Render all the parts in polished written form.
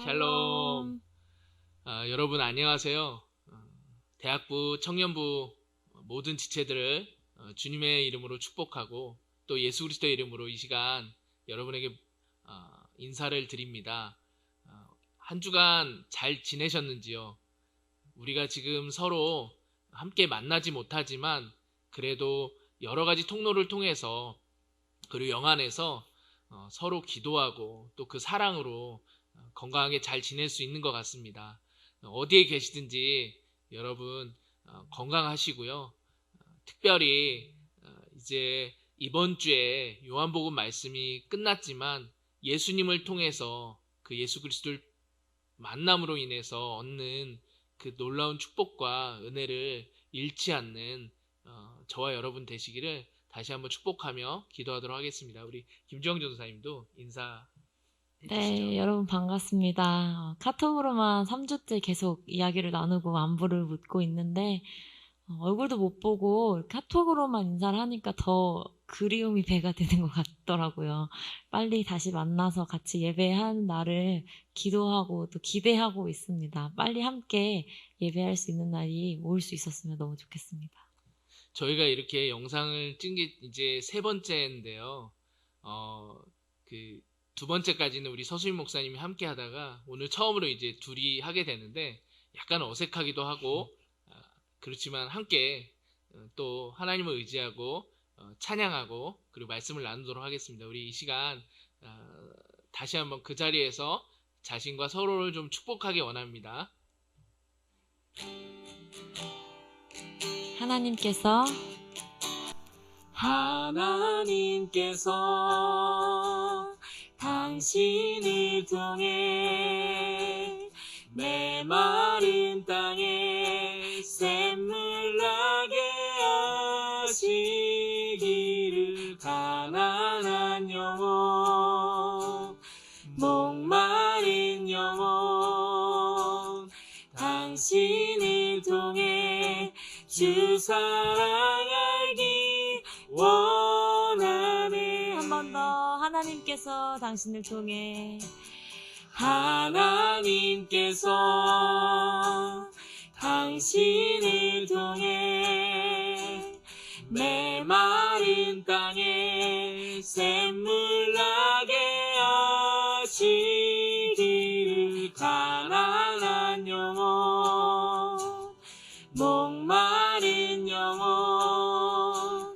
샬롬. 여러분 안녕하세요. 대학부, 청년부 모든 지체들을 주님의 이름으로 축복하고 또 예수 그리스도의 이름으로 이 시간 여러분에게 인사를 드립니다. 한 주간 잘 지내셨는지요? 우리가 지금 서로 함께 만나지 못하지만 그래도 여러 가지 통로를 통해서 그리고 영안에서 서로 기도하고 또 그 사랑으로 건강하게 잘 지낼 수 있는 것 같습니다. 어디에 계시든지 여러분 건강하시고요. 특별히 이제 이번 주에 요한복음 말씀이 끝났지만 예수님을 통해서 그 예수 그리스도를 만남으로 인해서 얻는 그 놀라운 축복과 은혜를 잃지 않는 저와 여러분 되시기를 다시 한번 축복하며 기도하도록 하겠습니다. 우리 김주영 전도사님도 인사해 주시죠. 네, 여러분 반갑습니다. 카톡으로만 3주째 계속 이야기를 나누고 안부를 묻고 있는데 얼굴도 못 보고 카톡으로만 인사를 하니까 더 그리움이 배가 되는 것 같더라고요. 빨리 다시 만나서 같이 예배하는 날을 기도하고 또 기대하고 있습니다. 빨리 함께 예배할 수 있는 날이 올 수 있었으면 너무 좋겠습니다. 저희가 이렇게 영상을 찍은 게 이제 세 번째인데요. 그 두 번째까지는 우리 서수임 목사님이 함께 하다가 오늘 처음으로 이제 둘이 하게 되는데 약간 어색하기도 하고 그렇지만 함께 또 하나님을 의지하고 찬양하고 그리고 말씀을 나누도록 하겠습니다. 우리 이 시간 다시 한번 그 자리에서 자신과 서로를 좀 축복하기 원합니다. 하나님께서 당신을 통해 메마른 땅에 샘물 나게 하시기를 가난한 영혼 목마른 영혼 당신을 통해 주 사랑 알기 원하네. 한 번 더. 하나님께서 당신을 통해 하나님께서 당신을 통해 메마른 땅에 샘물 나게 하시기를 가난한 영혼 목마른 영혼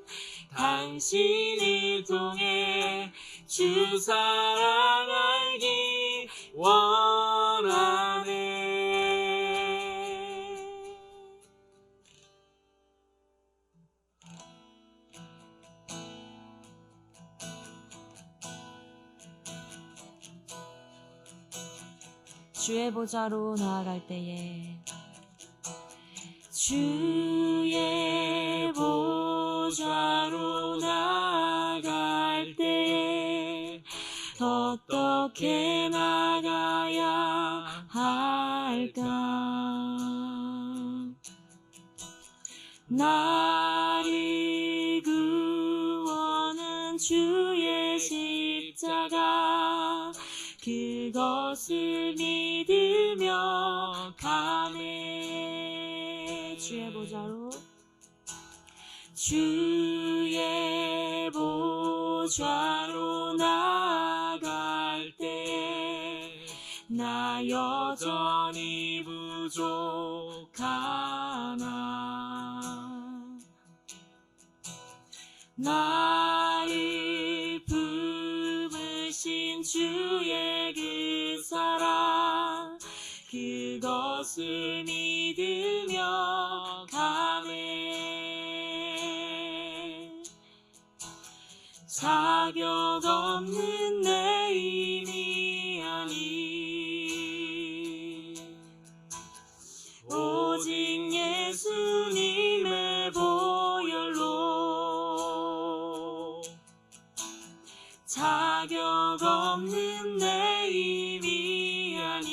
당신을 통해 주 사랑 알기 원하네. 주의 보좌로 나아갈 때에 주의 보좌로 나아갈 때에 어떻게 나가야 할까? 나를 구원한 주의 십자가 그것을 믿으며 가네. 주의 보좌로 주의 보좌로 나아갈 때 나 여전히 부족하나 나를 품으신 주의 그 사랑 그것을 믿으며 가네. 자격 없는 내 힘이 아니 오직 예수님의 보혈로 자격 없는 내 힘이 아니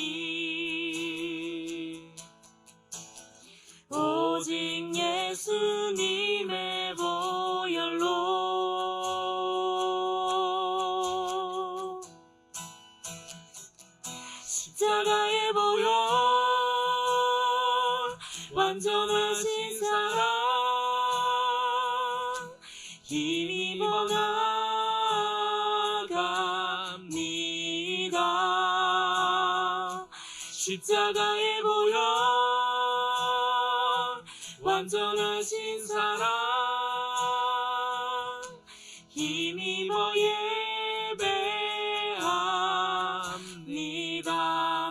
오직 예수님의 보혈로 십자가에 보혈 완전하신 사랑 힘입어 나갑니다. 십자가에 보혈 완전하신 사랑 힘입어 예배합니다.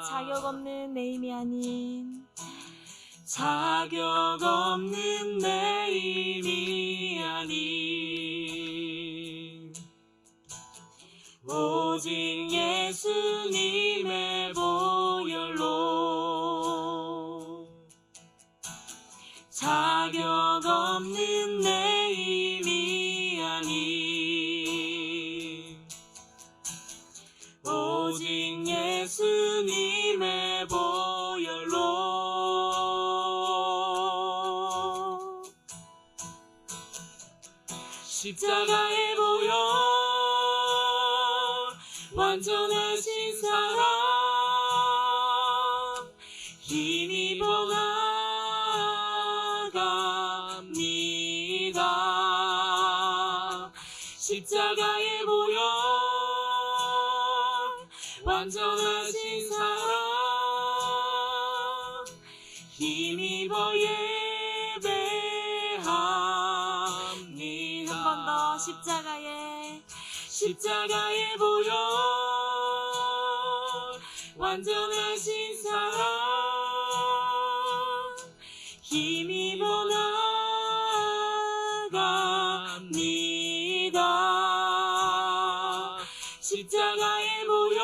자격 없는 내 힘이 아닌 자격 없는 내 힘이 아닌 오직 예수님의 보혈로 자격 없는 내 힘이 아닌 오직 예수님의 보혈로 십자가의 보혈 완전하신 사랑 힘입어 나갑니다. 십자가의 보혈 완전하신 사랑 힘입어 예배합니다. 한 번 더 십자가의 보혈 완전하신 사랑 힘입어 나갑니다. 십자가의 보혈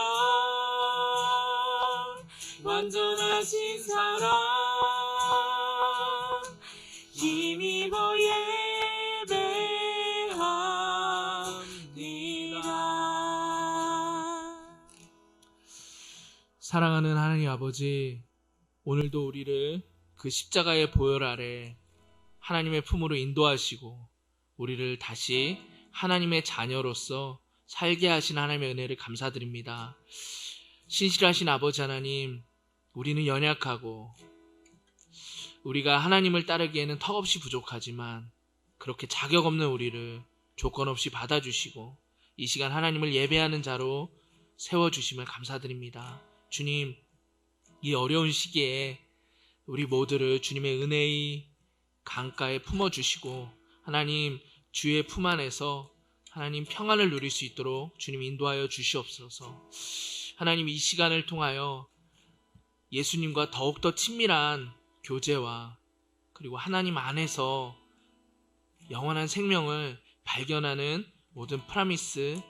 완전하신 사랑 힘입어 예배합니다. 사랑하는 하나님 아버지, 오늘도 우리를 그 십자가의 보혈 아래 하나님의 품으로 인도하시고 우리를 다시 하나님의 자녀로서 살게 하신 하나님의 은혜를 감사드립니다. 신실하신 아버지 하나님, 우리는 연약하고 우리가 하나님을 따르기에는 턱없이 부족하지만 그렇게 자격 없는 우리를 조건 없이 받아주시고 이 시간 하나님을 예배하는 자로 세워주심을 감사드립니다. 주님, 이 어려운 시기에 우리 모두를 주님의 은혜의 강가에 품어주시고 하나님 주의 품 안에서 하나님 평안을 누릴 수 있도록 주님 인도하여 주시옵소서. 하나님 이 시간을 통하여 예수님과 더욱더 친밀한 교제와 그리고 하나님 안에서 영원한 생명을 발견하는 모든 프라미스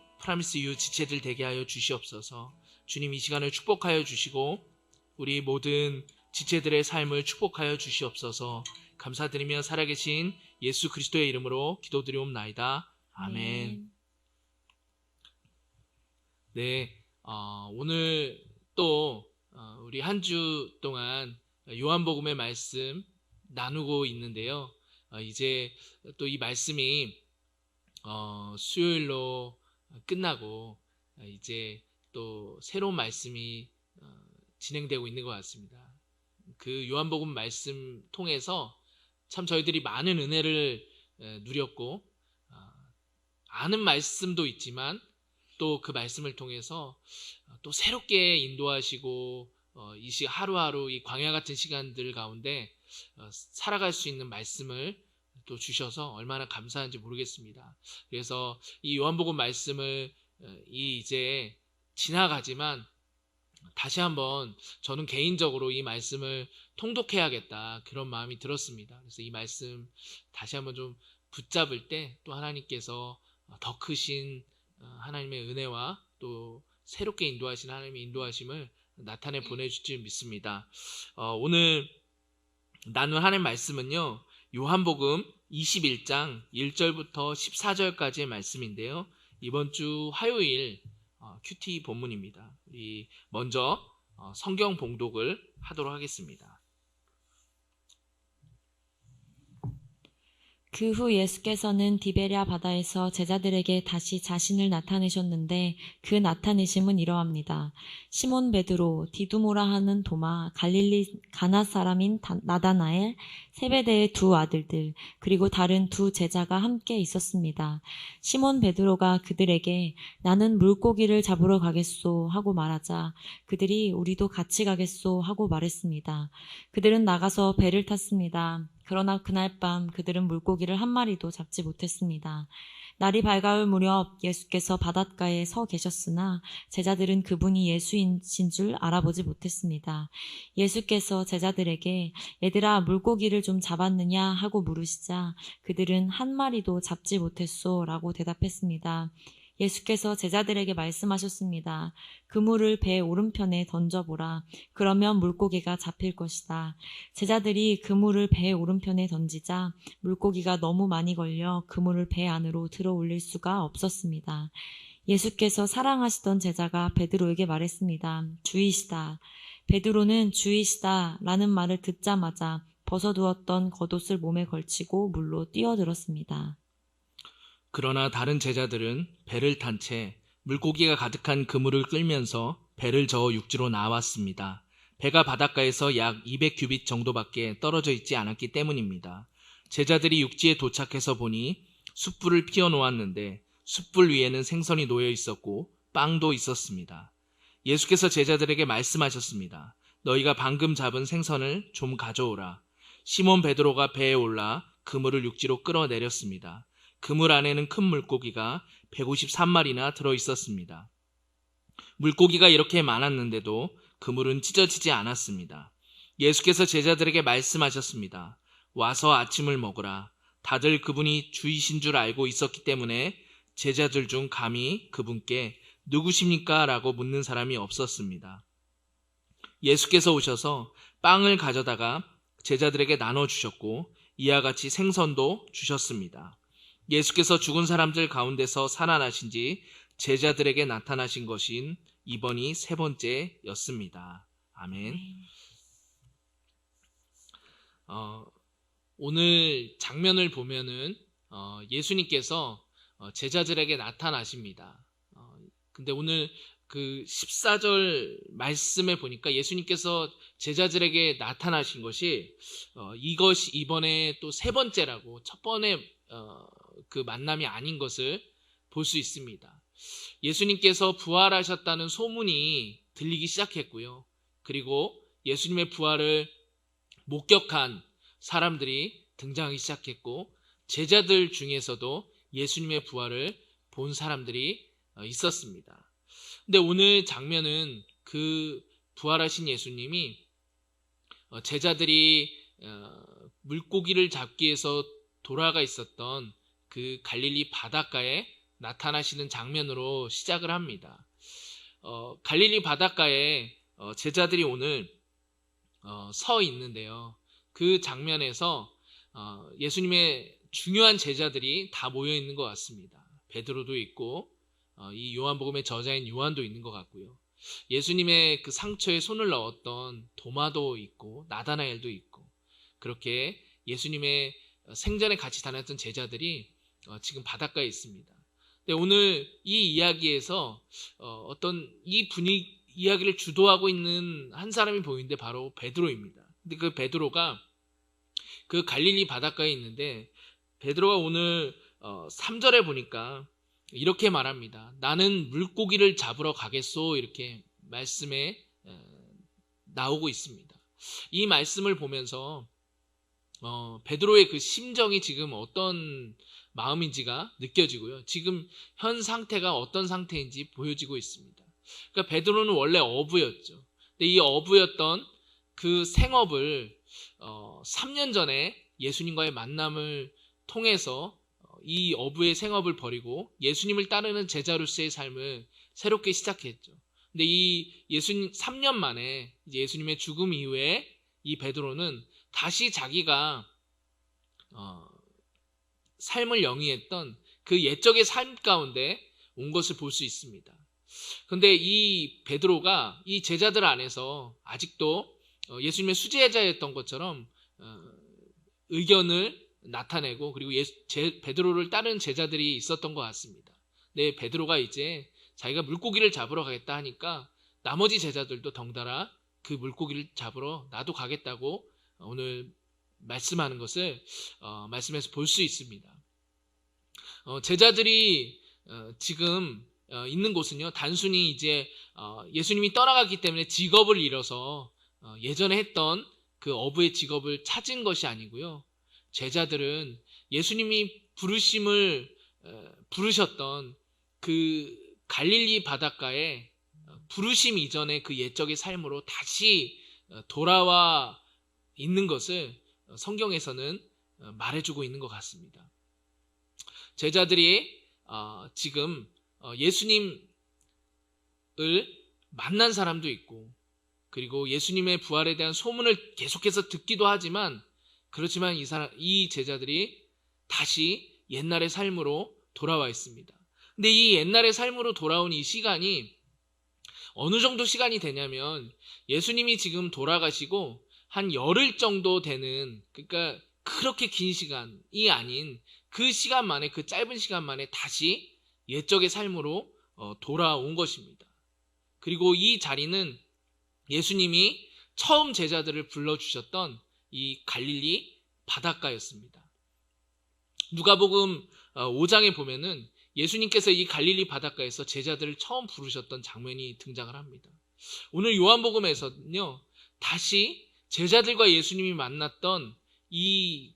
유 지체들 되게 하여 주시옵소서. 주님 이 시간을 축복하여 주시고 우리 모든 지체들의 삶을 축복하여 주시옵소서. 감사드리며 살아계신 예수 그리스도의 이름으로 기도드리옵나이다. 아멘. 네, 오늘 또 우리 한 주 동안 요한복음의 말씀 나누고 있는데요. 이제 또 이 말씀이 수요일로 끝나고 이제 또 새로운 말씀이 진행되고 있는 것 같습니다. 그 요한복음 말씀 통해서 참 저희들이 많은 은혜를 누렸고 아는 말씀도 있지만 또 그 말씀을 통해서 또 새롭게 인도하시고 이 하루하루 이 광야 같은 시간들 가운데 살아갈 수 있는 말씀을 또 주셔서 얼마나 감사한지 모르겠습니다. 그래서 이 요한복음 말씀을 이제 지나가지만 다시 한번 저는 개인적으로 이 말씀을 통독해야겠다 그런 마음이 들었습니다. 그래서 이 말씀 다시 한번 좀 붙잡을 때 또 하나님께서 더 크신 하나님의 은혜와 또 새롭게 인도하신 하나님의 인도하심을 나타내 보내줄 줄 믿습니다. 오늘 나눌 하나님 말씀은요, 요한복음 21장 1절부터 14절까지의 말씀인데요. 이번 주 화요일 큐티 본문입니다. 우리 먼저 성경 봉독을 하도록 하겠습니다. 그 후 예수께서는 디베랴 바다에서 제자들에게 다시 자신을 나타내셨는데 그 나타내심은 이러합니다. 시몬 베드로, 디두모라 하는 도마, 갈릴리 가나 사람인 나다나엘, 세베대의 두 아들들, 그리고 다른 두 제자가 함께 있었습니다. 시몬 베드로가 그들에게 나는 물고기를 잡으러 가겠소 하고 말하자 그들이 우리도 같이 가겠소 하고 말했습니다. 그들은 나가서 배를 탔습니다. 그러나 그날 밤 그들은 물고기를 한 마리도 잡지 못했습니다. 날이 밝아올 무렵 예수께서 바닷가에 서 계셨으나 제자들은 그분이 예수이신 줄 알아보지 못했습니다. 예수께서 제자들에게 얘들아 물고기를 좀 잡았느냐 하고 물으시자 그들은 한 마리도 잡지 못했소 라고 대답했습니다. 예수께서 제자들에게 말씀하셨습니다. 그물을 배 오른편에 던져보라. 그러면 물고기가 잡힐 것이다. 제자들이 그물을 배 오른편에 던지자 물고기가 너무 많이 걸려 그물을 배 안으로 들어 올릴 수가 없었습니다. 예수께서 사랑하시던 제자가 베드로에게 말했습니다. 주이시다. 베드로는 주이시다 라는 말을 듣자마자 벗어두었던 겉옷을 몸에 걸치고 물로 뛰어들었습니다. 그러나 다른 제자들은 배를 탄 채 물고기가 가득한 그물을 끌면서 배를 저어 육지로 나왔습니다. 배가 바닷가에서 약 200규빗 정도밖에 떨어져 있지 않았기 때문입니다. 제자들이 육지에 도착해서 보니 숯불을 피워 놓았는데 숯불 위에는 생선이 놓여 있었고 빵도 있었습니다. 예수께서 제자들에게 말씀하셨습니다. 너희가 방금 잡은 생선을 좀 가져오라. 시몬 베드로가 배에 올라 그물을 육지로 끌어내렸습니다. 그물 안에는 큰 물고기가 153마리나 들어있었습니다. 물고기가 이렇게 많았는데도 그물은 찢어지지 않았습니다. 예수께서 제자들에게 말씀하셨습니다. 와서 아침을 먹으라. 다들 그분이 주이신 줄 알고 있었기 때문에 제자들 중 감히 그분께 누구십니까? 라고 묻는 사람이 없었습니다. 예수께서 오셔서 빵을 가져다가 제자들에게 나눠주셨고 이와 같이 생선도 주셨습니다. 예수께서 죽은 사람들 가운데서 살아나신 지 제자들에게 나타나신 것인 이번이 세 번째였습니다. 아멘. 오늘 장면을 보면은 예수님께서 제자들에게 나타나십니다. 근데 오늘 그 14절 말씀에 보니까 예수님께서 제자들에게 나타나신 것이 이것이 이번에 또 세 번째라고 첫 번에 그 만남이 아닌 것을 볼 수 있습니다. 예수님께서 부활하셨다는 소문이 들리기 시작했고요. 그리고 예수님의 부활을 목격한 사람들이 등장하기 시작했고 제자들 중에서도 예수님의 부활을 본 사람들이 있었습니다. 근데 오늘 장면은 그 부활하신 예수님이 제자들이 물고기를 잡기 위해서 돌아가 있었던 그 갈릴리 바닷가에 나타나시는 장면으로 시작을 합니다. 갈릴리 바닷가에 제자들이 오늘 서 있는데요. 그 장면에서 예수님의 중요한 제자들이 다 모여 있는 것 같습니다. 베드로도 있고 이 요한복음의 저자인 요한도 있는 것 같고요. 예수님의 그 상처에 손을 넣었던 도마도 있고 나다나엘도 있고 그렇게 예수님의 생전에 같이 다녔던 제자들이 지금 바닷가에 있습니다. 근데 오늘 이 이야기에서 어떤 이 분위기 이야기를 주도하고 있는 한 사람이 보이는데 바로 베드로입니다. 근데 그 베드로가 그 갈릴리 바닷가에 있는데 베드로가 오늘 3절에 보니까 이렇게 말합니다. 나는 물고기를 잡으러 가겠소 이렇게 말씀에 나오고 있습니다. 이 말씀을 보면서 베드로의 그 심정이 지금 어떤 마음인지가 느껴지고요. 지금 현 상태가 어떤 상태인지 보여지고 있습니다. 그러니까 베드로는 원래 어부였죠. 근데 이 어부였던 그 생업을 3년 전에 예수님과의 만남을 통해서 이 어부의 생업을 버리고 예수님을 따르는 제자로서의 삶을 새롭게 시작했죠. 근데 이 예수님 3년 만에 이제 예수님의 죽음 이후에 이 베드로는 다시 자기가 삶을 영위했던 그 옛적의 삶 가운데 온 것을 볼 수 있습니다. 그런데 이 베드로가 이 제자들 안에서 아직도 예수님의 수제자였던 것처럼 의견을 나타내고 그리고 베드로를 따르는 제자들이 있었던 것 같습니다. 근데 베드로가 이제 자기가 물고기를 잡으러 가겠다 하니까 나머지 제자들도 덩달아 그 물고기를 잡으러 나도 가겠다고 오늘 말씀하는 것을 말씀에서 볼 수 있습니다. 제자들이 지금 있는 곳은요, 단순히 이제 예수님이 떠나갔기 때문에 직업을 잃어서 예전에 했던 그 어부의 직업을 찾은 것이 아니고요. 제자들은 예수님이 부르셨던 그 갈릴리 바닷가에 부르심 이전의 그 옛적의 삶으로 다시 돌아와 있는 것을 성경에서는 말해주고 있는 것 같습니다. 제자들이 지금 예수님을 만난 사람도 있고 그리고 예수님의 부활에 대한 소문을 계속해서 듣기도 하지만 그렇지만 이 제자들이 다시 옛날의 삶으로 돌아와 있습니다. 근데 이 옛날의 삶으로 돌아온 이 시간이 어느 정도 시간이 되냐면 예수님이 지금 돌아가시고 한 열흘 정도 되는, 그러니까 그렇게 긴 시간이 아닌 그 시간 만에, 그 짧은 시간 만에 다시 옛적의 삶으로 돌아온 것입니다. 그리고 이 자리는 예수님이 처음 제자들을 불러주셨던 이 갈릴리 바닷가였습니다. 누가복음 5장에 보면은 예수님께서 이 갈릴리 바닷가에서 제자들을 처음 부르셨던 장면이 등장을 합니다. 오늘 요한복음에서는요, 다시 제자들과 예수님이 만났던 이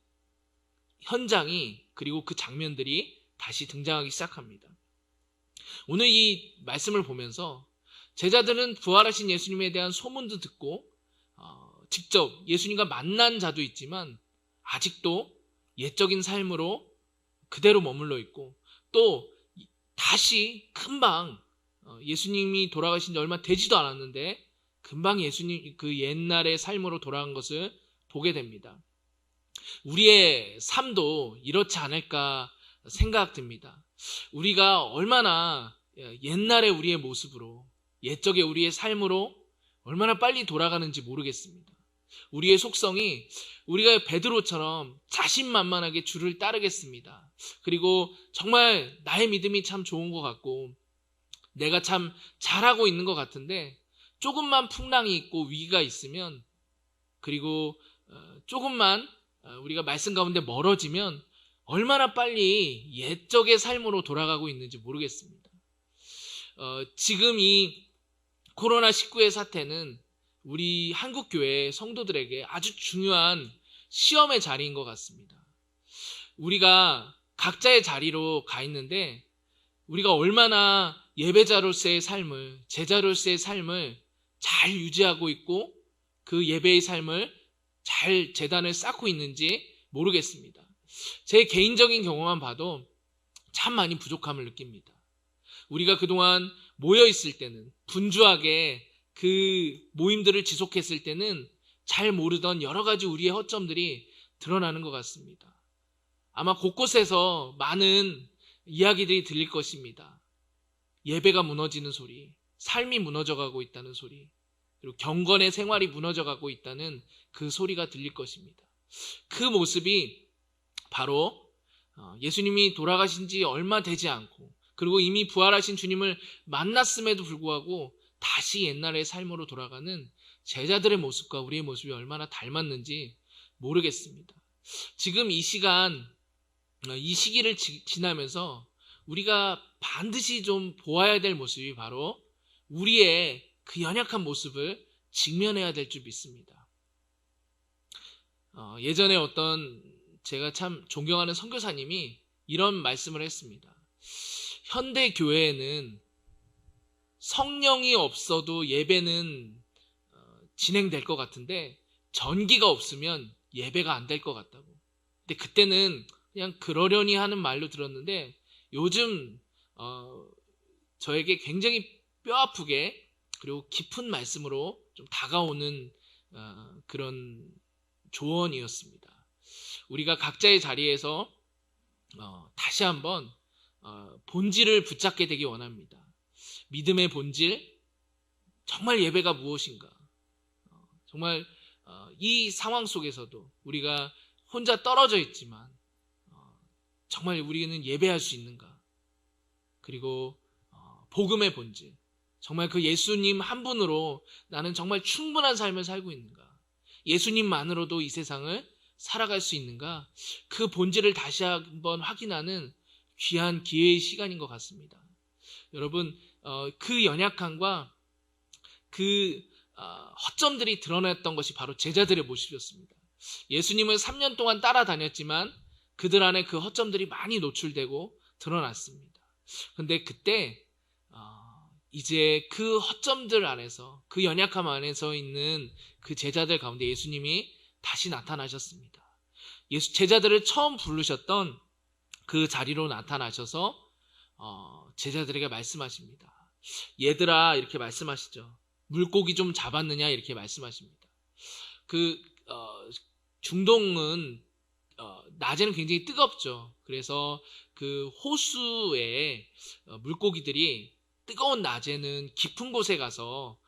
현장이, 그리고 그 장면들이 다시 등장하기 시작합니다. 오늘 이 말씀을 보면서 제자들은 부활하신 예수님에 대한 소문도 듣고 직접 예수님과 만난 자도 있지만 아직도 옛적인 삶으로 그대로 머물러 있고, 또 다시 금방 예수님이 돌아가신 지 얼마 되지도 않았는데 금방 예수님 그 옛날의 삶으로 돌아간 것을 보게 됩니다. 우리의 삶도 이렇지 않을까 생각됩니다. 우리가 얼마나 옛날의 우리의 모습으로, 옛적의 우리의 삶으로 얼마나 빨리 돌아가는지 모르겠습니다. 우리의 속성이 우리가 베드로처럼 자신만만하게 주를 따르겠습니다. 그리고 정말 나의 믿음이 참 좋은 것 같고 내가 참 잘하고 있는 것 같은데 조금만 풍랑이 있고 위기가 있으면, 그리고 조금만 우리가 말씀 가운데 멀어지면 얼마나 빨리 옛적의 삶으로 돌아가고 있는지 모르겠습니다. 지금 이 코로나19의 사태는 우리 한국교회 성도들에게 아주 중요한 시험의 자리인 것 같습니다. 우리가 각자의 자리로 가 있는데 우리가 얼마나 예배자로서의 삶을, 제자로서의 삶을 잘 유지하고 있고 그 예배의 삶을 잘 재단을 쌓고 있는지 모르겠습니다. 제 개인적인 경험만 봐도 참 많이 부족함을 느낍니다. 우리가 그동안 모여있을 때는, 분주하게 그 모임들을 지속했을 때는 잘 모르던 여러 가지 우리의 허점들이 드러나는 것 같습니다. 아마 곳곳에서 많은 이야기들이 들릴 것입니다. 예배가 무너지는 소리, 삶이 무너져가고 있다는 소리, 그리고 경건의 생활이 무너져가고 있다는 그 소리가 들릴 것입니다. 그 모습이 바로 예수님이 돌아가신 지 얼마 되지 않고 그리고 이미 부활하신 주님을 만났음에도 불구하고 다시 옛날의 삶으로 돌아가는 제자들의 모습과 우리의 모습이 얼마나 닮았는지 모르겠습니다. 지금 이 시간, 이 시기를 지나면서 우리가 반드시 좀 보아야 될 모습이 바로 우리의 그 연약한 모습을 직면해야 될 줄 믿습니다. 예전에 어떤 제가 참 존경하는 선교사님이 이런 말씀을 했습니다. 현대 교회에는 성령이 없어도 예배는 진행될 것 같은데 전기가 없으면 예배가 안 될 것 같다고. 근데 그때는 그냥 그러려니 하는 말로 들었는데 요즘 저에게 굉장히 뼈아프게 그리고 깊은 말씀으로 좀 다가오는 그런 조언이었습니다. 우리가 각자의 자리에서 다시 한번 본질을 붙잡게 되기 원합니다. 믿음의 본질, 정말 예배가 무엇인가? 정말 이 상황 속에서도 우리가 혼자 떨어져 있지만 정말 우리는 예배할 수 있는가? 그리고 복음의 본질, 정말 그 예수님 한 분으로 나는 정말 충분한 삶을 살고 있는가? 예수님만으로도 이 세상을 살아갈 수 있는가? 그 본질을 다시 한번 확인하는 귀한 기회의 시간인 것 같습니다. 여러분, 그 연약함과 그 허점들이 드러났던 것이 바로 제자들의 모습이었습니다. 예수님을 3년 동안 따라다녔지만 그들 안에 그 허점들이 많이 노출되고 드러났습니다. 근데 그때 이제 그 허점들 안에서, 그 연약함 안에서 있는 그 제자들 가운데 예수님이 다시 나타나셨습니다. 제자들을 처음 부르셨던 그 자리로 나타나셔서 제자들에게 말씀하십니다. 얘들아, 이렇게 말씀하시죠. 물고기 좀 잡았느냐, 이렇게 말씀하십니다. 중동은 낮에는 굉장히 뜨겁죠. 그래서 그 호수에 물고기들이 뜨거운 낮에는 깊은 곳에 가서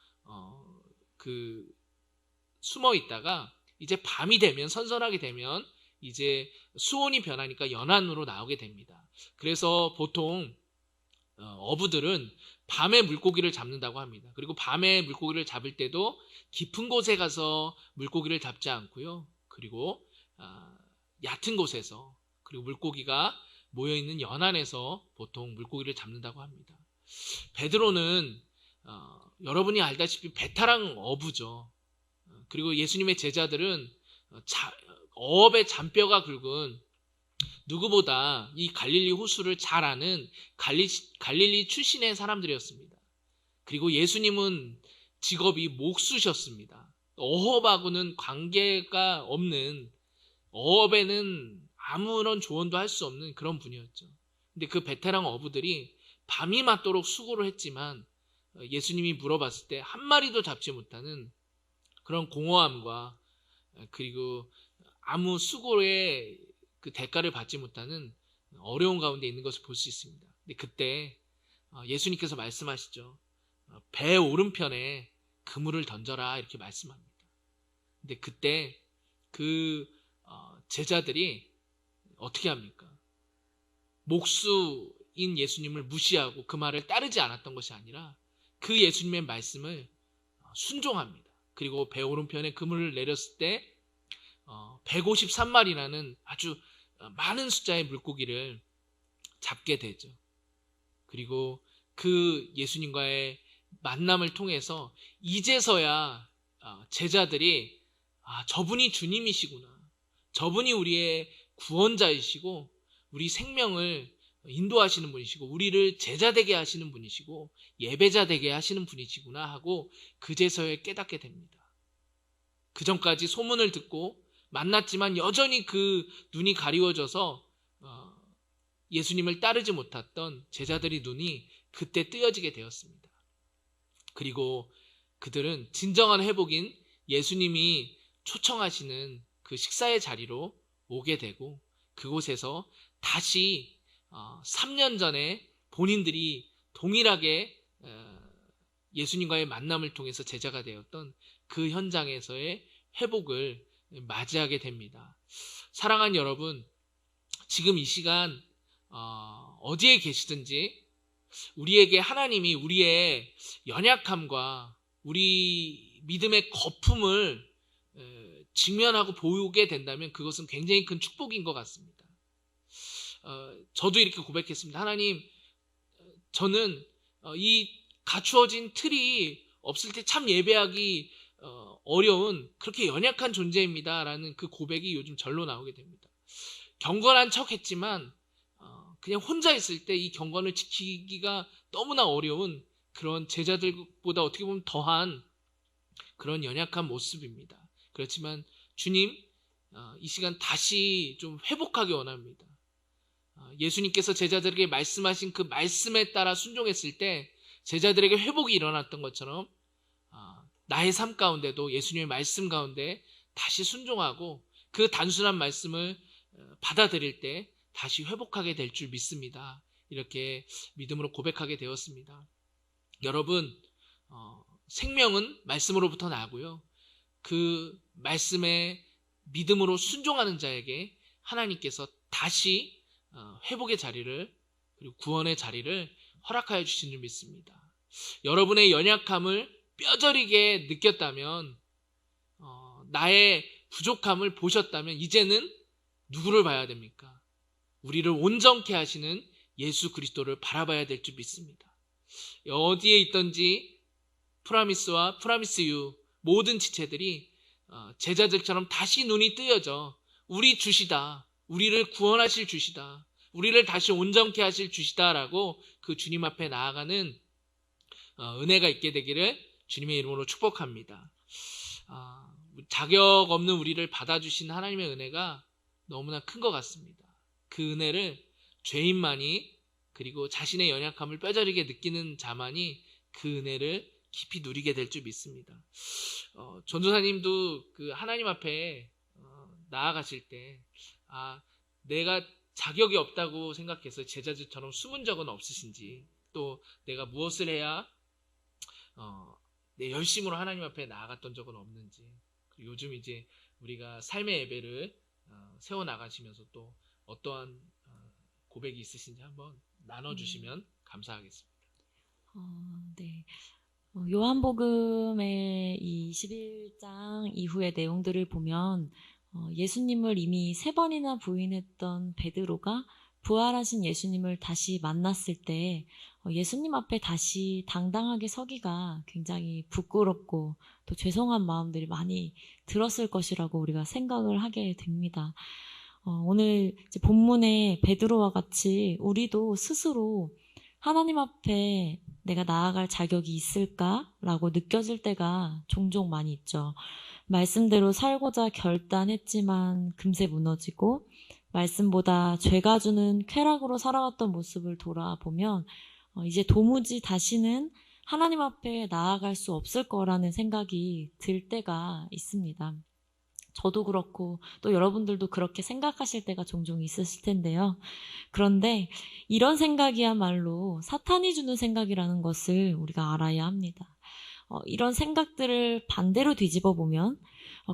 숨어 있다가 이제 밤이 되면, 선선하게 되면 이제 수온이 변하니까 연안으로 나오게 됩니다. 그래서 보통 어부들은 밤에 물고기를 잡는다고 합니다. 그리고 밤에 물고기를 잡을 때도 깊은 곳에 가서 물고기를 잡지 않고요. 그리고 얕은 곳에서, 그리고 물고기가 모여있는 연안에서 보통 물고기를 잡는다고 합니다. 베드로는 여러분이 알다시피 베테랑 어부죠. 그리고 예수님의 제자들은 어업의 잔뼈가 굵은, 누구보다 이 갈릴리 호수를 잘 아는 갈릴리 출신의 사람들이었습니다. 그리고 예수님은 직업이 목수셨습니다. 어업하고는 관계가 없는, 어업에는 아무런 조언도 할 수 없는 그런 분이었죠. 근데 그 베테랑 어부들이 밤이 맞도록 수고를 했지만 예수님이 물어봤을 때 한 마리도 잡지 못하는 그런 공허함과, 그리고 아무 수고의 그 대가를 받지 못하는 어려운 가운데 있는 것을 볼 수 있습니다. 근데 그때 예수님께서 말씀하시죠. 배 오른편에 그물을 던져라, 이렇게 말씀합니다. 근데 그때 그 제자들이 어떻게 합니까? 목수인 예수님을 무시하고 그 말을 따르지 않았던 것이 아니라 그 예수님의 말씀을 순종합니다. 그리고 배 오른편에 그물을 내렸을 때 153마리라는 아주 많은 숫자의 물고기를 잡게 되죠. 그리고 그 예수님과의 만남을 통해서 이제서야 제자들이 저분이 주님이시구나, 저분이 우리의 구원자이시고 우리 생명을 인도하시는 분이시고 우리를 제자되게 하시는 분이시고 예배자 되게 하시는 분이시구나 하고 그제서야 깨닫게 됩니다. 그 전까지 소문을 듣고 만났지만 여전히 그 눈이 가리워져서 예수님을 따르지 못했던 제자들의 눈이 그때 뜨여지게 되었습니다. 그리고 그들은 진정한 회복인 예수님이 초청하시는 그 식사의 자리로 오게 되고 그곳에서 다시 3년 전에 본인들이 동일하게 예수님과의 만남을 통해서 제자가 되었던 그 현장에서의 회복을 맞이하게 됩니다. 사랑하는 여러분, 지금 이 시간 어디에 계시든지 우리에게 하나님이 우리의 연약함과 우리 믿음의 거품을 직면하고 보게 된다면 그것은 굉장히 큰 축복인 것 같습니다. 저도 이렇게 고백했습니다. 하나님, 저는 이 갖추어진 틀이 없을 때 참 예배하기 어려운 그렇게 연약한 존재입니다 라는 그 고백이 요즘 절로 나오게 됩니다. 경건한 척 했지만 그냥 혼자 있을 때 이 경건을 지키기가 너무나 어려운 그런 제자들보다 어떻게 보면 더한 그런 연약한 모습입니다. 그렇지만 주님, 이 시간 다시 좀 회복하기 원합니다. 예수님께서 제자들에게 말씀하신 그 말씀에 따라 순종했을 때 제자들에게 회복이 일어났던 것처럼 나의 삶 가운데도 예수님의 말씀 가운데 다시 순종하고 그 단순한 말씀을 받아들일 때 다시 회복하게 될 줄 믿습니다. 이렇게 믿음으로 고백하게 되었습니다. 여러분, 생명은 말씀으로부터 나고요. 그 말씀에 믿음으로 순종하는 자에게 하나님께서 다시 회복의 자리를 그리고 구원의 자리를 허락하여 주신 줄 믿습니다. 여러분의 연약함을 뼈저리게 느꼈다면 나의 부족함을 보셨다면 이제는 누구를 봐야 됩니까? 우리를 온전케 하시는 예수 그리스도를 바라봐야 될 줄 믿습니다. 어디에 있든지 프라미스와 프라미스유 모든 지체들이 제자들처럼 다시 눈이 뜨여져 우리 주시다, 우리를 구원하실 주시다, 우리를 다시 온전케 하실 주시다라고 그 주님 앞에 나아가는 은혜가 있게 되기를 주님의 이름으로 축복합니다. 자격 없는 우리를 받아주신 하나님의 은혜가 너무나 큰 것 같습니다. 그 은혜를 죄인만이 그리고 자신의 연약함을 뼈저리게 느끼는 자만이 그 은혜를 깊이 누리게 될 줄 믿습니다. 전도사님도 그 하나님 앞에 나아가실 때 내가 자격이 없다고 생각해서 제자들처럼 숨은 적은 없으신지, 또 내가 무엇을 해야 내 열심으로 하나님 앞에 나아갔던 적은 없는지, 요즘 이제 우리가 삶의 예배를 세워나가시면서 또 어떠한 고백이 있으신지 한번 나눠주시면 감사하겠습니다. 네. 요한복음의 이 11장 이후의 내용들을 보면 예수님을 이미 3번이나 부인했던 베드로가 부활하신 예수님을 다시 만났을 때 예수님 앞에 다시 당당하게 서기가 굉장히 부끄럽고 또 죄송한 마음들이 많이 들었을 것이라고 우리가 생각을 하게 됩니다. 오늘 이제 본문의 베드로와 같이 우리도 스스로 하나님 앞에 내가 나아갈 자격이 있을까라고 느껴질 때가 종종 많이 있죠. 말씀대로 살고자 결단했지만 금세 무너지고, 말씀보다 죄가 주는 쾌락으로 살아왔던 모습을 돌아보면 이제 도무지 다시는 하나님 앞에 나아갈 수 없을 거라는 생각이 들 때가 있습니다. 저도 그렇고 또 여러분들도 그렇게 생각하실 때가 종종 있으실 텐데요. 그런데 이런 생각이야말로 사탄이 주는 생각이라는 것을 우리가 알아야 합니다. 이런 생각들을 반대로 뒤집어 보면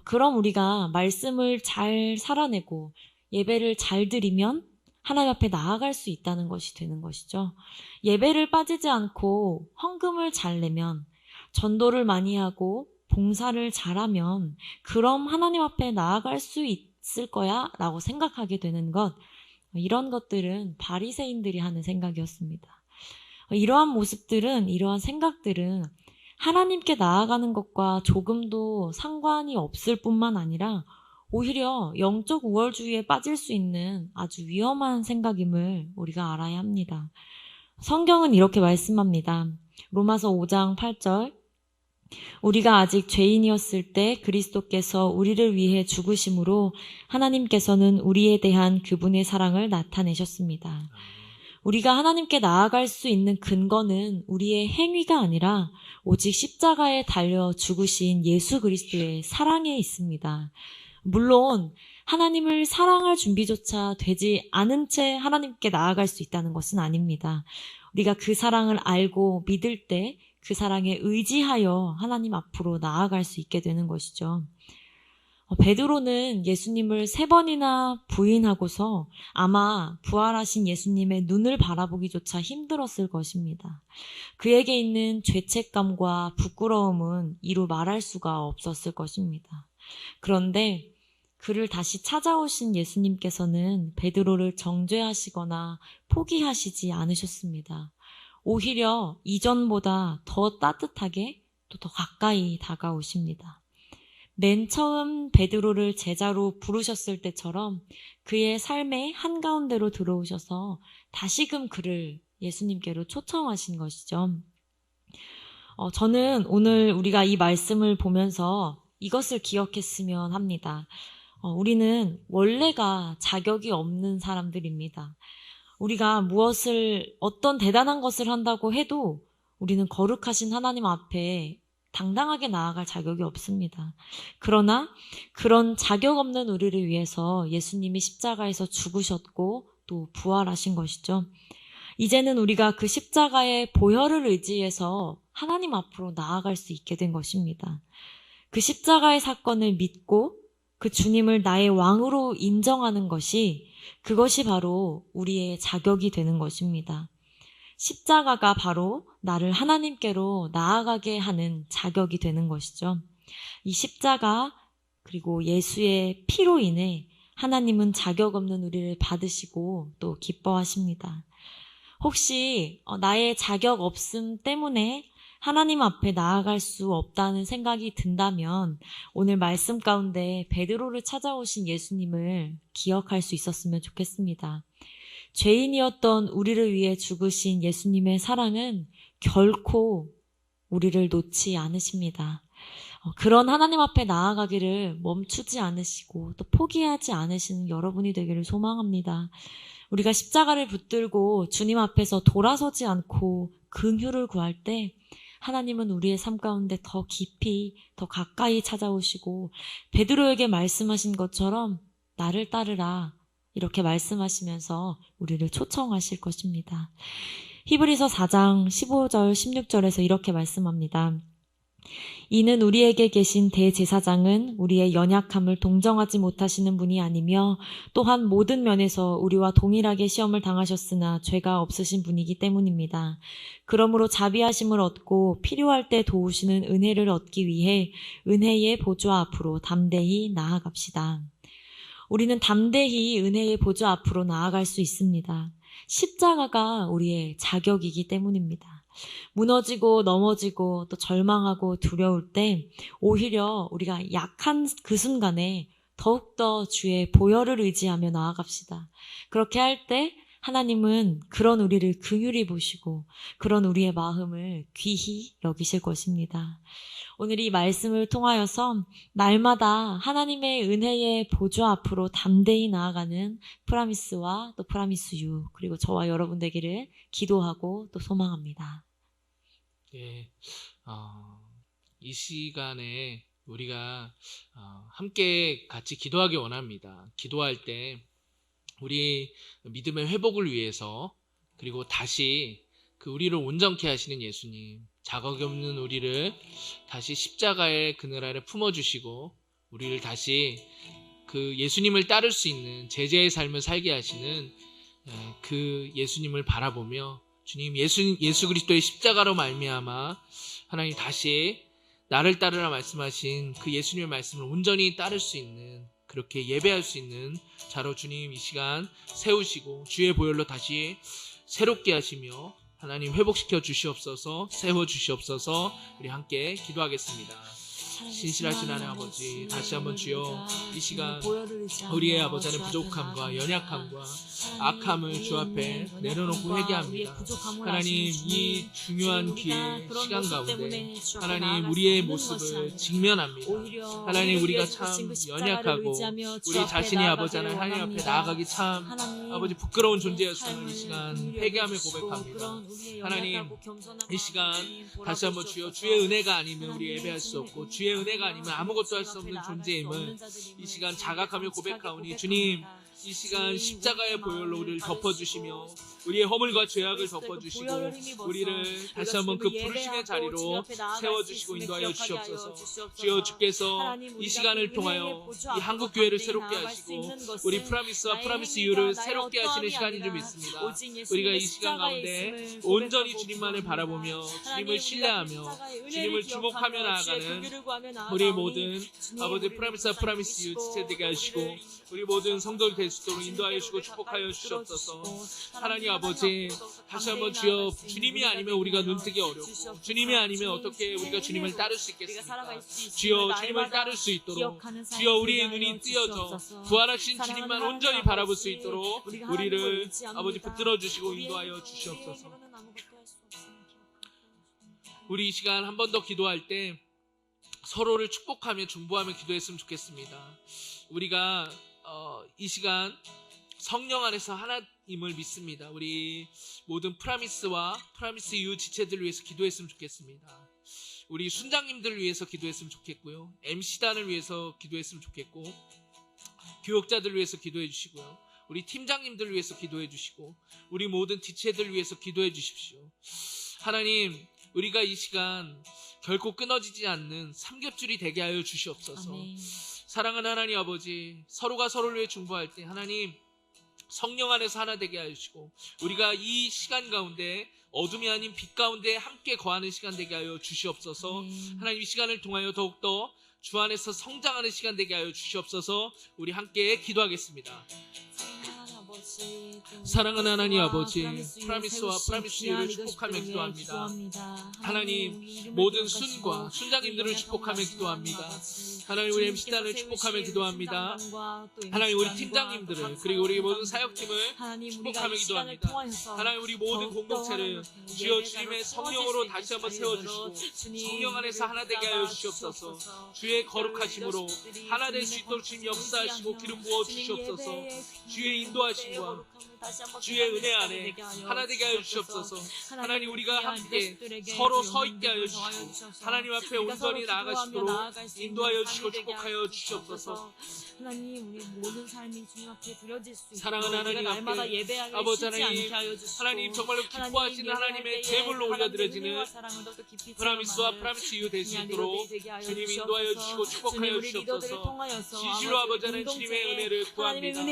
그럼 우리가 말씀을 잘 살아내고 예배를 잘 드리면 하나님 앞에 나아갈 수 있다는 것이 되는 것이죠. 예배를 빠지지 않고 헌금을 잘 내면, 전도를 많이 하고 봉사를 잘하면 그럼 하나님 앞에 나아갈 수 있을 거야 라고 생각하게 되는 것, 이런 것들은 바리새인들이 하는 생각이었습니다. 이러한 모습들은, 이러한 생각들은 하나님께 나아가는 것과 조금도 상관이 없을 뿐만 아니라 오히려 영적 우월주의에 빠질 수 있는 아주 위험한 생각임을 우리가 알아야 합니다. 성경은 이렇게 말씀합니다. 로마서 5장 8절, 우리가 아직 죄인이었을 때 그리스도께서 우리를 위해 죽으심으로 하나님께서는 우리에 대한 그분의 사랑을 나타내셨습니다. 우리가 하나님께 나아갈 수 있는 근거는 우리의 행위가 아니라 오직 십자가에 달려 죽으신 예수 그리스도의 사랑에 있습니다. 물론 하나님을 사랑할 준비조차 되지 않은 채 하나님께 나아갈 수 있다는 것은 아닙니다. 우리가 그 사랑을 알고 믿을 때 그 사랑에 의지하여 하나님 앞으로 나아갈 수 있게 되는 것이죠. 베드로는 예수님을 3번이나 부인하고서 아마 부활하신 예수님의 눈을 바라보기조차 힘들었을 것입니다. 그에게 있는 죄책감과 부끄러움은 이루 말할 수가 없었을 것입니다. 그런데 그를 다시 찾아오신 예수님께서는 베드로를 정죄하시거나 포기하시지 않으셨습니다. 오히려 이전보다 더 따뜻하게 또 더 가까이 다가오십니다. 맨 처음 베드로를 제자로 부르셨을 때처럼 그의 삶의 한가운데로 들어오셔서 다시금 그를 예수님께로 초청하신 것이죠. 저는 오늘 우리가 이 말씀을 보면서 이것을 기억했으면 합니다. 우리는 원래가 자격이 없는 사람들입니다. 우리가 어떤 대단한 것을 한다고 해도 우리는 거룩하신 하나님 앞에 당당하게 나아갈 자격이 없습니다. 그러나 그런 자격 없는 우리를 위해서 예수님이 십자가에서 죽으셨고 또 부활하신 것이죠. 이제는 우리가 그 십자가의 보혈을 의지해서 하나님 앞으로 나아갈 수 있게 된 것입니다. 그 십자가의 사건을 믿고 그 주님을 나의 왕으로 인정하는 것이 그것이 바로 우리의 자격이 되는 것입니다. 십자가가 바로 나를 하나님께로 나아가게 하는 자격이 되는 것이죠. 이 십자가 그리고 예수의 피로 인해 하나님은 자격 없는 우리를 받으시고 또 기뻐하십니다. 혹시 나의 자격 없음 때문에 하나님 앞에 나아갈 수 없다는 생각이 든다면 오늘 말씀 가운데 베드로를 찾아오신 예수님을 기억할 수 있었으면 좋겠습니다. 죄인이었던 우리를 위해 죽으신 예수님의 사랑은 결코 우리를 놓지 않으십니다. 그런 하나님 앞에 나아가기를 멈추지 않으시고 또 포기하지 않으시는 여러분이 되기를 소망합니다. 우리가 십자가를 붙들고 주님 앞에서 돌아서지 않고 긍휼을 구할 때 하나님은 우리의 삶 가운데 더 깊이 더 가까이 찾아오시고 베드로에게 말씀하신 것처럼 나를 따르라 이렇게 말씀하시면서 우리를 초청하실 것입니다. 히브리서 4장 15절 16절에서 이렇게 말씀합니다. 이는 우리에게 계신 대제사장은 우리의 연약함을 동정하지 못하시는 분이 아니며 또한 모든 면에서 우리와 동일하게 시험을 당하셨으나 죄가 없으신 분이기 때문입니다. 그러므로 자비하심을 얻고 필요할 때 도우시는 은혜를 얻기 위해 은혜의 보좌 앞으로 담대히 나아갑시다. 우리는 담대히 은혜의 보좌 앞으로 나아갈 수 있습니다. 십자가가 우리의 자격이기 때문입니다. 무너지고 넘어지고 또 절망하고 두려울 때 오히려 우리가 약한 그 순간에 더욱더 주의 보혈을 의지하며 나아갑시다. 그렇게 할 때 하나님은 그런 우리를 긍휼히 보시고 그런 우리의 마음을 귀히 여기실 것입니다. 오늘 이 말씀을 통하여서 날마다 하나님의 은혜의 보좌 앞으로 담대히 나아가는 프라미스와 또 프라미스유 그리고 저와 여러분 되기를 기도하고 또 소망합니다. 예, 이 시간에 우리가 함께 같이 기도하기 원합니다. 기도할 때 우리 믿음의 회복을 위해서 그리고 다시 그 우리를 온전케 하시는 예수님, 자격이 없는 우리를 다시 십자가의 그늘 아래 품어주시고 우리를 다시 그 예수님을 따를 수 있는 제자의 삶을 살게 하시는 그 예수님을 바라보며 주님 예수 그리스도의 십자가로 말미암아 하나님 다시 나를 따르라 말씀하신 그 예수님의 말씀을 온전히 따를 수 있는 그렇게 예배할 수 있는 자로 주님 이 시간 세우시고 주의 보혈로 다시 새롭게 하시며 하나님 회복시켜 주시옵소서 세워 주시옵소서 우리 함께 기도하겠습니다. 신실하신 하나님 아버지 다시 한번 주여 이 시간 우리의 아버지 안에 부족함과 연약함과 악함을 주 앞에 내려놓고 회개합니다. 하나님 이 중요한 기회 시간 가운데 하나님 우리의 모습을 직면합니다. 하나님 우리가 참 연약하고 우리 자신이 아버지 하나님 앞에 나아가기 참 아버지 부끄러운 존재였음을 이 시간 회개하며 고백합니다. 하나님 이 시간 다시 한번 주여 주의 은혜가 아니면 우리 예배할 수 없고 주의 은혜가 아니면 아무것도 할 수 없는 존재임을 이 시간 자각하며 고백하오니 주님 이 시간 십자가의 보혈로 우리를 덮어주시며 우리의 허물과 죄악을 덮어주시고 우리를 다시 한번 그 부르심의 자리로 세워주시고 인도하여 주시옵소서. 주여 주께서 이 시간을 통하여 이 한국교회를 새롭게 하시고 우리 프라미스와 프라미스 유를 새롭게 하시는 시간인 줄 믿습니다. 우리가 이 시간 가운데 온전히 주님만을 바라보며 주님을 신뢰하며 주님을 주목하며 나아가는 우리 모든 아버지 프라미스와 프라미스 유 지체되게 하시고 우리 모든 성도를 될 수 있도록 인도하여 주시고 축복하여 주시옵소서. 하나님 아버지 다시 한번 주여 주님이 아니면 우리가 눈뜨기 어렵고 주님이 아니면 어떻게 우리가 주님을 따를 수 있겠습니까? 주여 주님을 따를 수 있도록 주여 우리의 눈이 뜨여져 부활하신 주님만 온전히 바라볼 수 있도록 우리를 아버지 붙들어 주시고 인도하여 주시옵소서. 우리 이 시간 한 번 더 기도할 때 서로를 축복하며 중보하며 기도했으면 좋겠습니다. 우리가 이 시간 성령 안에서 하나님을 믿습니다. 우리 모든 프라미스와 프라미스 유 지체들을 위해서 기도했으면 좋겠습니다. 우리 순장님들을 위해서 기도했으면 좋겠고요. MC단을 위해서 기도했으면 좋겠고 교역자들을 위해서 기도해 주시고요. 우리 팀장님들을 위해서 기도해 주시고 우리 모든 지체들을 위해서 기도해 주십시오. 하나님 우리가 이 시간 결코 끊어지지 않는 삼겹줄이 되게 하여 주시옵소서. 아멘. 사랑하는 하나님 아버지 서로가 서로를 위해 중보할 때 하나님 성령 안에서 하나 되게 하여 주시고 우리가 이 시간 가운데 어둠이 아닌 빛 가운데 함께 거하는 시간 되게 하여 주시옵소서. 하나님 이 시간을 통하여 더욱더 주 안에서 성장하는 시간 되게 하여 주시옵소서. 우리 함께 기도하겠습니다. 사랑하는 하나님 아버지, 프라미스와 프라미스유를 축복하며 기도합니다. 하나님 모든 순과 순장님들을 축복하며 기도합니다. 하나님 우리 MC단을 축복하며 기도합니다. 하나님 우리 팀장님들을 그리고 우리 모든 사역팀을 축복하며 기도합니다. 하나님 우리 모든 공동체를 주여 주님의 성령으로 다시 한번 세워주시고 성령 안에서 하나 되게 하여 주시옵소서. 주의 거룩하심으로 하나 될 수 있도록 주님 역사하시고 기름 부어 주시옵소서. 주의 인도하심과 주의 은혜 안에 하나 되게 하여 주시옵소서. 하나님 우리가 함께 서로 서 있게 하여 주시고 하나님 앞에 온전히 나아가시도록 인도하여 주시고 축복하여 주시옵소서. 하나님 우리 모든 삶이 주님 앞에 드려질 수 있도록 사랑하는 하나님 날마다 앞에 예배하기를 아버지 쉬지 하나님, 않게 하여 주시고 하나님 정말로 기뻐하시는 하나님의 제물로 올려드려지는 프라미스와 프라미스유 될 수 있도록 주님 인도하여 주시고 축복하여 주시옵소서. 진실로 아버지 하나님 주님의 은혜를 구합니다.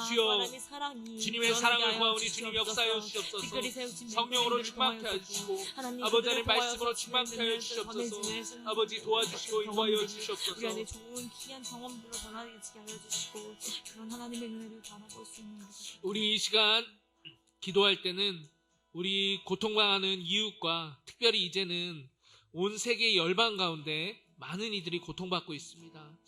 주여 주님의 사랑을 구하오니 주님 역사하여 주시옵소서. 성령으로 충만케 하여 주시고 아버지 하나님 말씀으로 충만케 하여 주시옵소서. 아버지 도와주시고 인도하여 주시옵소서. 우리 안에 좋은 귀한 경험들로 변화되게 하여 주시고 그런 하나님의 은혜를 바라볼 수 있는 우리 이 시간 기도할 때는 우리 고통당하는 이웃과 특별히 이제는 온 세계 열방 가운데 많은 이들이 고통받고 있습니다.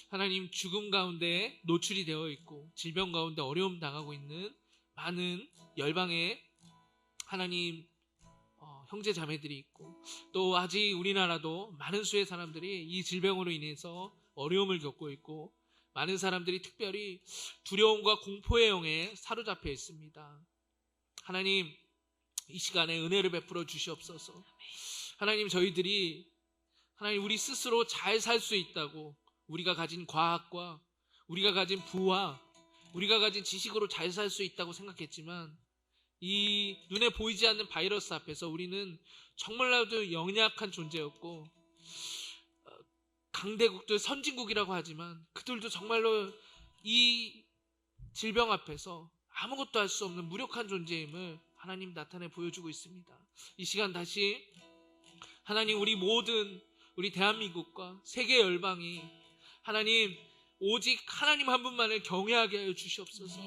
하나님 죽음 가운데 노출이 되어 있고 질병 가운데 어려움 당하고 있는 많은 열방의 하나님 형제 자매들이 있고 또 아직 우리나라도 많은 수의 사람들이 이 질병으로 인해서 어려움을 겪고 있고 많은 사람들이 특별히 두려움과 공포의 영에 사로잡혀 있습니다. 하나님 이 시간에 은혜를 베풀어 주시옵소서. 하나님 저희들이 하나님 우리 스스로 잘 살 수 있다고 우리가 가진 과학과 우리가 가진 부와 우리가 가진 지식으로 잘 살 수 있다고 생각했지만 이 눈에 보이지 않는 바이러스 앞에서 우리는 정말로 연약한 존재였고 강대국들 선진국이라고 하지만 그들도 정말로 이 질병 앞에서 아무것도 할 수 없는 무력한 존재임을 하나님 나타내 보여주고 있습니다. 이 시간 다시 하나님 우리 대한민국과 세계 열방이 하나님 오직 하나님 한 분만을 경외하게 하여 주시옵소서.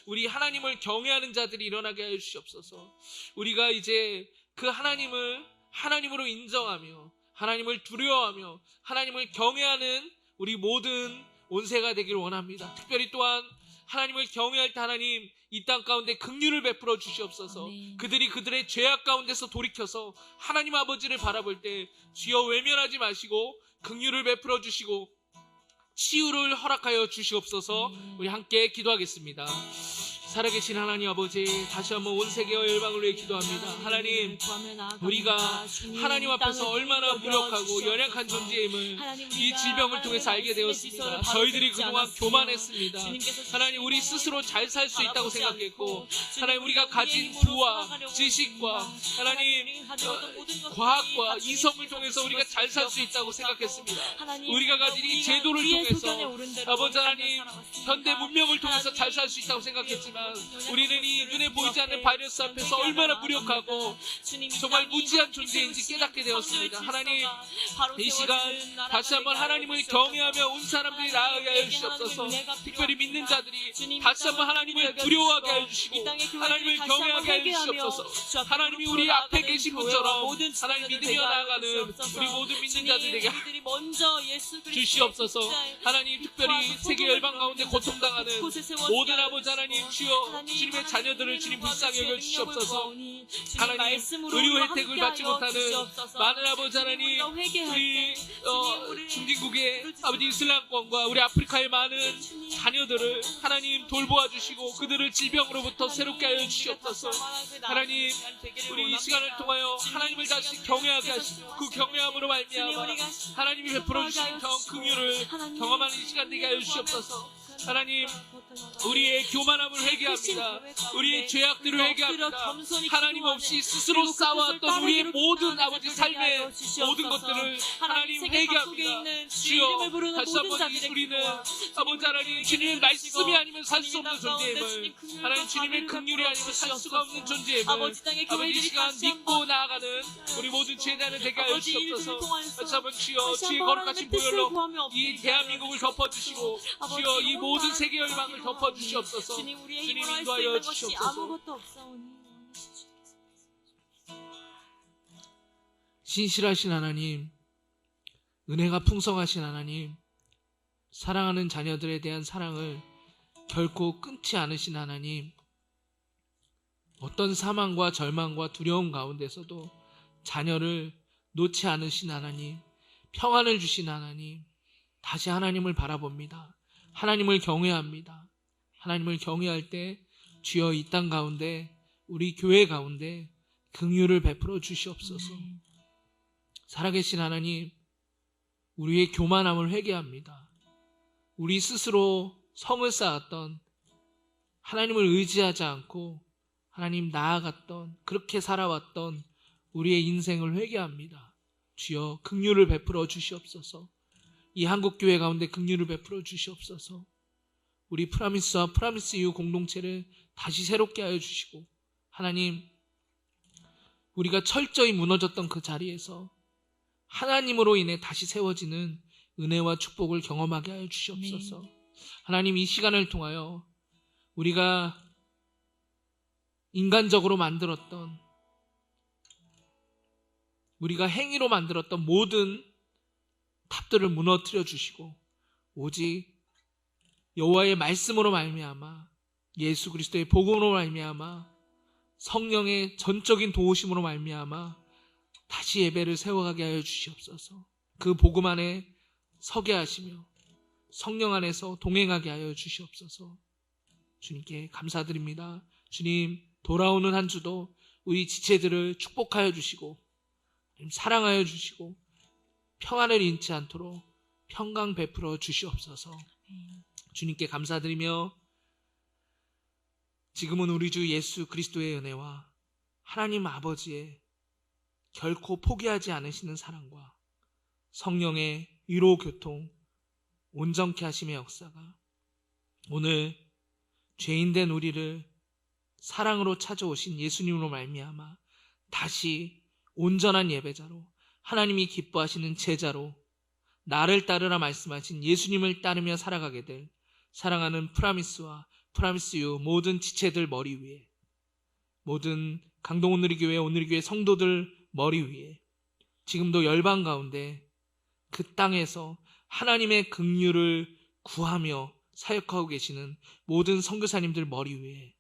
우리 하나님을 경외하는 자들이 일어나게 하여 주시옵소서. 우리가 이제 그 하나님을 하나님으로 인정하며 하나님을 두려워하며 하나님을 경외하는 우리 모든 온세가 되기를 원합니다. 특별히 또한 하나님을 경외할 때 하나님 이 땅 가운데 긍휼을 베풀어 주시옵소서. 그들이 그들의 죄악 가운데서 돌이켜서 하나님 아버지를 바라볼 때 주여 외면하지 마시고 긍휼을 베풀어 주시고 치유를 허락하여 주시옵소서. 우리 함께 기도하겠습니다. 살아계신 하나님 아버지 다시 한번 온 세계와 열방을 위해 기도합니다. 하나님 우리가 하나님 앞에서 얼마나 무력하고 연약한 존재임을 이 질병을 통해서 알게 되었습니다. 저희들이 그동안 교만했습니다. 하나님 우리 스스로 잘 살 수 있다고 생각했고 하나님 우리가 가진 부와 지식과 하나님 과학과 이성을 통해서 우리가 잘 살 수 있다고 생각했습니다. 우리가 가진 이 제도를 통해서 아버지 하나님 현대 문명을 통해서 잘 살 수 있다고 생각했지만 우리는 이 눈에 보이지 않는 바이러스 앞에서 얼마나 무력하고 정말 무지한 존재인지 깨닫게 되었습니다. 하나님 이 시간 다시 한번 하나님을 경외하며 온 사람들이 나아가게 하여 주시옵소서. 특별히 믿는 자들이 다시 한번 하나님을 두려워하게 하여 주시고 하나님을 경외하게 하여 주시옵소서. 하나님이 우리 앞에 계신 분처럼 하나님 믿으며 나아가는 우리 모든 믿는 자들에게 주시옵소서. 하나님 특별히 세계 열방 가운데 고통당하는 모든 아버지 하나님 주여 주님의 자녀들을 주님 불쌍히 여겨 주시옵소서. 하나님 의료 혜택을 받지 못하는 많은 아버지 하나님 우리 중진국의 아버지 이슬람권과 우리 아프리카의 많은 자녀들을 하나님 돌보아 주시고 그들을 질병으로부터 새롭게 하여 주시옵소서. 하나님 우리 이 시간을 통하여 하나님을 다시 경외하게 하시고 그 경외함으로 말미암아 하나님이 베풀어 주시는 긍휼을 경험하는 이 시간 되게 하여 주시옵소서. 하나님, 우리의 교만함을 회개합니다. 우리의 죄악들을 회개합니다. 하나님 없이 스스로 쌓아왔던 우리의 모든 아버지 삶의 모든 것들을 하나님 회개합니다. 주여, 다시 한번 우리는 아버지 하나님, 주님의 말씀이 아니면 살 수 없는 존재임을, 하나님 주님의 긍휼이 아니면 살 수가 없는 존재임을 아버지 이 시간 믿고 나아가는 우리 모든 제자는 되게 하여 주시옵소서. 다시 한번 주여, 주의 거룩하신 보혈로 이 대한민국을 덮어주시고, 주여 이 모든 세계 열방을 덮어주시옵소서. 주님 인도하여 주시옵소서. 신실하신 하나님, 은혜가 풍성하신 하나님, 사랑하는 자녀들에 대한 사랑을 결코 끊지 않으신 하나님, 어떤 사망과 절망과 두려움 가운데서도 자녀를 놓지 않으신 하나님, 평안을 주신 하나님, 다시 하나님을 바라봅니다. 하나님을 경외합니다. 하나님을 경외할 때 주여 이 땅 가운데, 우리 교회 가운데 긍휼을 베풀어 주시옵소서. 살아계신 하나님, 우리의 교만함을 회개합니다. 우리 스스로 성을 쌓았던, 하나님을 의지하지 않고 하나님 나아갔던, 그렇게 살아왔던 우리의 인생을 회개합니다. 주여 긍휼을 베풀어 주시옵소서. 이 한국교회 가운데 긍휼을 베풀어 주시옵소서. 우리 프라미스와 프라미스 이후 공동체를 다시 새롭게 하여 주시고, 하나님, 우리가 철저히 무너졌던 그 자리에서 하나님으로 인해 다시 세워지는 은혜와 축복을 경험하게 하여 주시옵소서. 하나님, 이 시간을 통하여 우리가 인간적으로 만들었던, 우리가 행위로 만들었던 모든 탑들을 무너뜨려 주시고, 오직 여호와의 말씀으로 말미암아, 예수 그리스도의 복음으로 말미암아, 성령의 전적인 도우심으로 말미암아 다시 예배를 세워가게 하여 주시옵소서. 그 복음 안에 서게 하시며 성령 안에서 동행하게 하여 주시옵소서. 주님께 감사드립니다. 주님, 돌아오는 한 주도 우리 지체들을 축복하여 주시고 사랑하여 주시고 평안을 잃지 않도록 평강 베풀어 주시옵소서. 주님께 감사드리며, 지금은 우리 주 예수 그리스도의 은혜와 하나님 아버지의 결코 포기하지 않으시는 사랑과 성령의 위로 교통, 온전케 하심의 역사가 오늘 죄인된 우리를 사랑으로 찾아오신 예수님으로 말미암아 다시 온전한 예배자로, 하나님이 기뻐하시는 제자로, 나를 따르라 말씀하신 예수님을 따르며 살아가게 될 사랑하는 프라미스와 프라미스 유 모든 지체들 머리 위에, 모든 강동 오늘리교회 오늘리교회 성도들 머리 위에, 지금도 열방 가운데 그 땅에서 하나님의 긍휼을 구하며 사역하고 계시는 모든 선교사님들 머리 위에,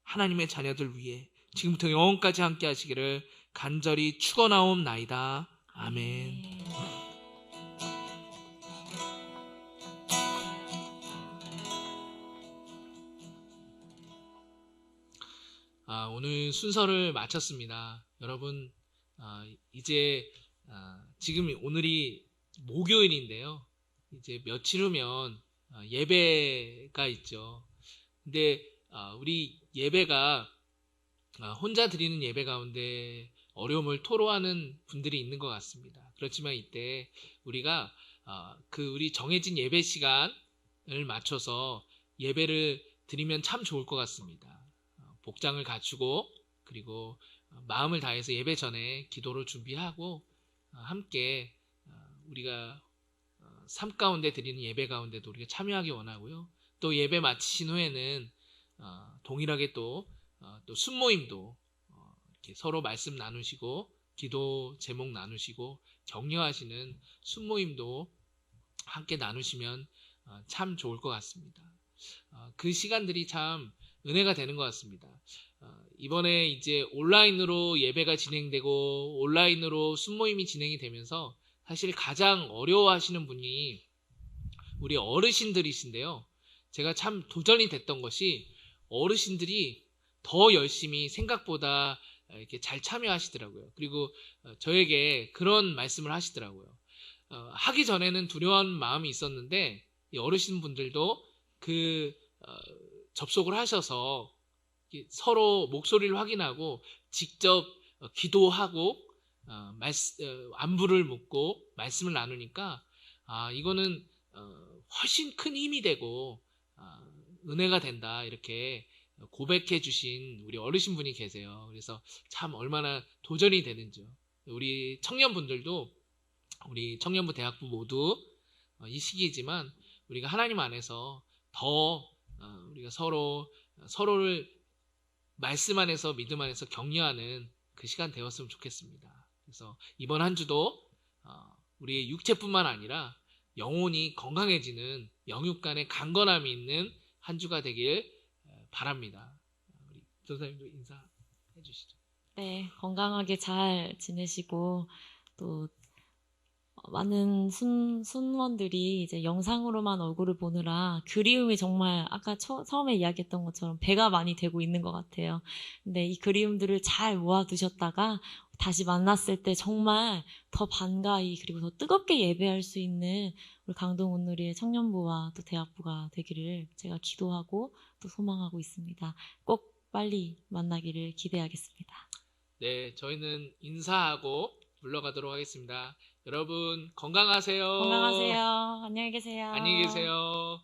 하나님의 자녀들 위에 지금부터 영원까지 함께 하시기를 간절히 축원하옵나이다. 아멘. 오늘 순서를 마쳤습니다. 여러분, 이제 지금 오늘이 목요일인데요. 이제 며칠 후면 예배가 있죠. 근데 우리 예배가 혼자 드리는 예배 가운데 어려움을 토로하는 분들이 있는 것 같습니다. 그렇지만 이때 우리가 우리 정해진 예배 시간을 맞춰서 예배를 드리면 참 좋을 것 같습니다. 복장을 갖추고, 그리고 마음을 다해서 예배 전에 기도를 준비하고 함께 우리가 삶 가운데 드리는 예배 가운데도 우리가 참여하기 원하고요. 또 예배 마치신 후에는 동일하게 또 순모임도 이렇게 서로 말씀 나누시고 기도 제목 나누시고 격려하시는 순모임도 함께 나누시면 참 좋을 것 같습니다. 그 시간들이 참 은혜가 되는 것 같습니다. 이번에 이제 온라인으로 예배가 진행되고 온라인으로 순모임이 진행이 되면서 사실 가장 어려워하시는 분이 우리 어르신들이신데요. 제가 참 도전이 됐던 것이 어르신들이 더 열심히 생각보다 이렇게 잘 참여하시더라고요. 그리고 저에게 그런 말씀을 하시더라고요. 하기 전에는 두려운 마음이 있었는데 이 어르신분들도 그 접속을 하셔서 서로 목소리를 확인하고 직접 기도하고 안부를 묻고 말씀을 나누니까 이거는 훨씬 큰 힘이 되고 은혜가 된다 이렇게 고백해 주신 우리 어르신분이 계세요. 그래서 참 얼마나 도전이 되는지요. 우리 청년분들도 우리 청년부 대학부 모두 이 시기이지만 우리가 하나님 안에서 더 우리가 서로를 말씀 안에서 믿음 안에서 격려하는 그 시간 되었으면 좋겠습니다. 그래서 이번 한 주도 우리의 육체뿐만 아니라 영혼이 건강해지는 영육 간의 강건함이 있는 한 주가 되길 바랍니다. 우리 전사님도 인사해 주시죠. 네, 건강하게 잘 지내시고 또 많은 순원들이 이제 영상으로만 얼굴을 보느라 그리움이 정말 아까 처음에 이야기했던 것처럼 배가 많이 되고 있는 것 같아요. 근데 이 그리움들을 잘 모아두셨다가 다시 만났을 때 정말 더 반가이 그리고 더 뜨겁게 예배할 수 있는 우리 강동온누리의 청년부와 또 대학부가 되기를 제가 기도하고 또 소망하고 있습니다. 꼭 빨리 만나기를 기대하겠습니다. 네, 저희는 인사하고 물러가도록 하겠습니다. 여러분 건강하세요. 건강하세요. 안녕히 계세요. 안녕히 계세요.